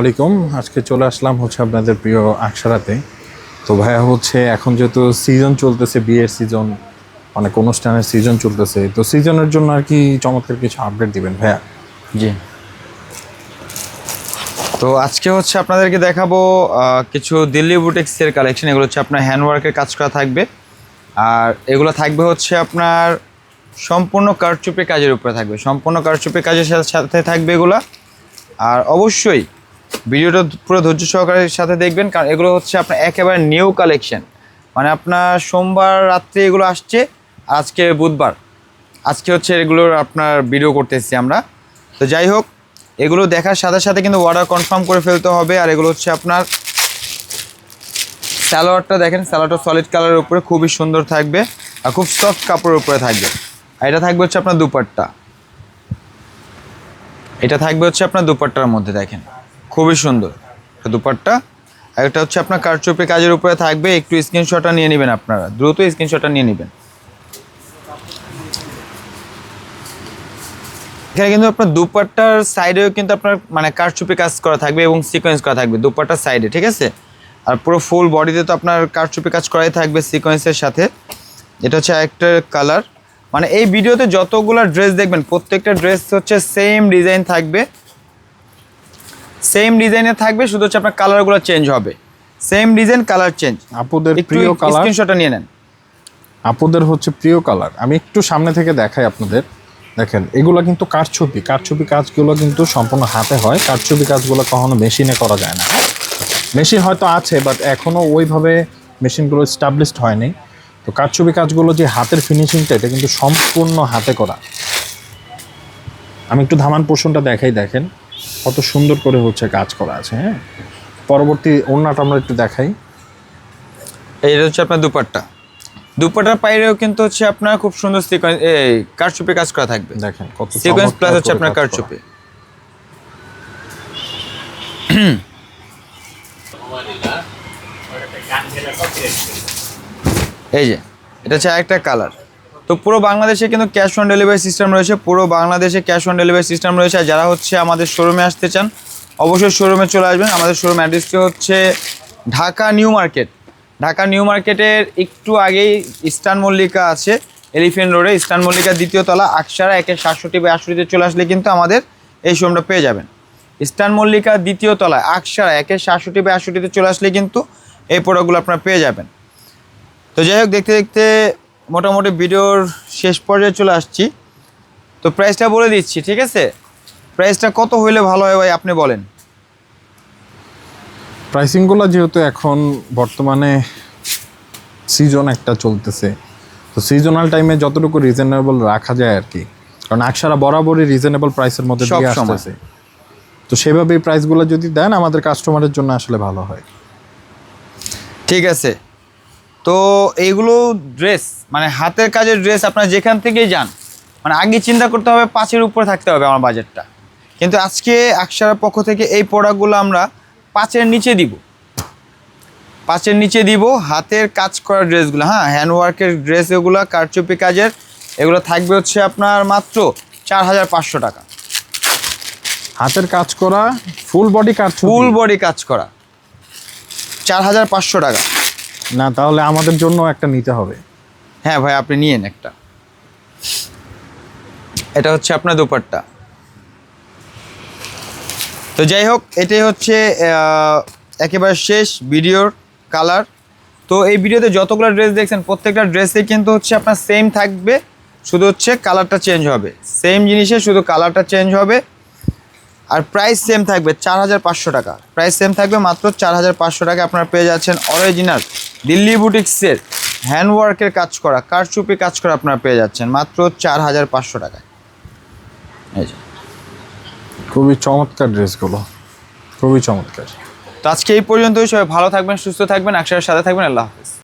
আলাইকুম। আজকে চলে আসলাম হচ্ছে আপনাদের প্রিয় আকসারাতে। তো ভাইয়া হচ্ছে এখন যেহেতু সিজন চলতেছে, বিয়ের সিজন, অনেক অনুষ্ঠানের সিজন চলতেছে, তো সিজনের জন্য আর কি চমৎকার কিছু আপডেট দিবেন ভাইয়া। জি, তো আজকে হচ্ছে আপনাদেরকে দেখাবো কিছু দিল্লি বুটিক্সের কালেকশন। এগুলো হচ্ছে আপনার হ্যান্ডওয়ার্কের কাজ করা থাকবে, আর এগুলো থাকবে হচ্ছে আপনার সম্পূর্ণ কারচুপি কাজের উপরে থাকবে, সম্পূর্ণ কারচুপি কাজের সাথে থাকবে এগুলো। আর অবশ্যই ভিডিওটা পুরো ধৈর্য সহকারের সাথে দেখবেন, কারণ এগুলো হচ্ছে আপনার একেবারে নিউ কালেকশন। মানে আপনার সোমবার রাত্রে এগুলো আসছে, আজকে বুধবার, আজকে হচ্ছে এগুলোর আপনার ভিডিও করতেছি আমরা। তো যাই হোক, এগুলো দেখার সাথে সাথে কিন্তু অর্ডার কনফার্ম করে ফেলতে হবে। আর এগুলো হচ্ছে আপনার সালোয়ারটা দেখেন, সালোয়ারটা সলিড কালারের উপরে খুবই সুন্দর থাকবে আর খুব সফট কাপড়ের উপরে থাকবে। আর এটা থাকবে হচ্ছে আপনার দুপাট্টা, এটা থাকবে হচ্ছে আপনার দুপাট্টার মধ্যে দেখেন খুবই সুন্দর দুপাট্টা। আর এটা হচ্ছে আপনার কারচুপি কাজের উপরে থাকবে। একটু স্ক্রিনশটটা নিয়ে নেবেন, আপনারা দ্রুত স্ক্রিনশটটা নিয়ে নেবেন। এখানে কিন্তু আপনার দুপাট্টার সাইডেও কিন্তু আপনার মানে কারচুপি কাজ করা থাকবে এবং সিকোয়েন্স করা থাকবে দুপাট্টার সাইডে, ঠিক আছে। আর পুরো ফুল বডিতে তো আপনার কারচুপি কাজ করাই থাকবে সিকোয়েন্সের সাথে। এটা হচ্ছে একটা কালার। মানে এই ভিডিওতে যতগুলো ড্রেস দেখবেন প্রত্যেকটা ড্রেস হচ্ছে সেম ডিজাইন থাকবে, সেম ডিজাইনে থাকবে, শুধু হচ্ছে আপনার কালারগুলো চেঞ্জ হবে। Same design, colour change. আপুদের প্রিয় কালার, স্ক্রিনশটটা নিয়ে নেন। আপুদের হচ্ছে প্রিয় কালার। আমি একটু সামনে থেকে দেখাই আপনাদের। দেখেন এগুলো কিন্তু কারচুপি কাজগুলো কিন্তু সম্পূর্ণ হাতে হয়। কারচুপি কাজগুলো কখনো মেশিনে করা যায় না। মেশিন হয়তো আছে, বাট এখনও ওইভাবে মেশিনগুলো এস্টাবলিশড হয়নি। তো কারচুপি কাজগুলো যে হাতের ফিনিশিংটা, এটা কিন্তু সম্পূর্ণ হাতে করা। আমি একটু ধামান পোর্শনটা দেখাই, দেখেন কত সুন্দর করে হচ্ছে কাজ করা আছে। হ্যাঁ, পরবর্তী ওড়নাটা আমরা একটু দেখাই। এইটা হচ্ছে আপনার দুপাট্টা, দুপাট্টার পাইরেও কিন্তু হচ্ছে আপনার খুব সুন্দর সিকোয়েন্স কারচুপি কাজ করা থাকবে। দেখেন কত সিকোয়েন্স প্লাস হচ্ছে আপনার কারচুপি। এই যে এটা হচ্ছে একটা কালার। তো পুরো বাংলাদেশে কিন্তু ক্যাশ অন ডেলিভারি সিস্টেম রয়েছে, পুরো বাংলাদেশে ক্যাশ অন ডেলিভারি সিস্টেম রয়েছে। আর যারা হচ্ছে আমাদের শোরুমে আসতে চান অবশ্যই শোরুমে চলে আসবেন। আমাদের শোরুম অ্যাড্রেসটি হচ্ছে Dhaka new market. Dhaka new মার্কেটের একটু আগেই ইস্টার্ন মল্লিকা আছে, এলিফেন্ট রোডে ইস্টার্ন মল্লিকার দ্বিতীয় তলা, আকসারা 1-67-62 চলে আসলে কিন্তু আমাদের এই শোরুমটা পেয়ে যাবেন। ইস্টার্ন মল্লিকার দ্বিতীয় তলায় আকসারা 1-67-62 চলে আসলে কিন্তু এই প্রোডাক্টগুলো আপনারা পেয়ে যাবেন। তো যাই হোক, দেখতে দেখতে মোটামুটি ভিডিওর শেষ পর্যায়ে চলে আসছি। তো প্রাইসটা বলে দিচ্ছি, ঠিক আছে? প্রাইসটা কত হইলে ভালো হয় ভাই, আপনি বলেন। প্রাইসিংগুলো যেহেতু এখন বর্তমানে সিজন একটা চলতেছে, তো সিজনাল টাইমে যতটুকু রিজনেবল রাখা যায় আর কি, কারণ আকসারা বরাবরই রিজনেবল প্রাইসের মধ্যে দিয়ে আসতেছে। তো সেভাবেই প্রাইসগুলো যদি দেন আমাদের কাস্টমারের জন্য আসলে ভালো হয়। ঠিক আছে, তো এইগুলো ড্রেস মানে হাতের কাজের ড্রেস আপনারা যেখান থেকেই যান, মানে আগে চিন্তা করতে হবে 5-এর উপরে থাকতে হবে আমার বাজেটটা। কিন্তু আজকে আকসারার পক্ষ থেকে এই প্রোডাক্টগুলো আমরা 5-এর নিচে দিব, 5-এর নিচে দিব। হাতের কাজ করা ড্রেসগুলো, হ্যাঁ হ্যান্ডওয়ার্কের ড্রেস, এগুলো কারচুপি কাজের, এগুলো থাকবে হচ্ছে আপনার মাত্র 4,500 টাকা। হাতের কাজ করা ফুল বডি কাজ, ফুল বডি কাজ করা 4,500 টাকা। না তাহলে আমাদের জন্য একটা নিতে হবে। হ্যাঁ ভাই, আপনি নিয়েন একটা। এটা হচ্ছে আপনার দুপাট্টা। তো যাই হোক, এটাই হচ্ছে একেবারে শেষ ভিডিওর কালার। তো এই ভিডিওতে যতগুলো ড্রেস দেখছেন প্রত্যেকটা ড্রেসে কিন্তু হচ্ছে আপনার সেম থাকবে, শুধু হচ্ছে কালারটা চেঞ্জ হবে। সেম জিনিসে শুধু কালারটা চেঞ্জ হবে। আর প্রাইস সেম থাকবে 4,500 টাকা। প্রাইস সেম থাকবে মাত্র 4,500 টাকা। আপনারা পেয়ে যাচ্ছেন অরিজিনাল দিল্লি বুটিক্সের হ্যান্ডওয়ার্কের কাজ করা, কারচুপি কাজ করা আপনারা পেয়ে যাচ্ছেন মাত্র 4,500 টাকায়। এই যে খুবই চমৎকার ড্রেসগুলো, খুবই চমৎকার। তো আজকে এই পর্যন্তই। সবাই ভালো থাকবেন, সুস্থ থাকবেন, আকসারের সাথে থাকবেন। আল্লাহ হাফেজ।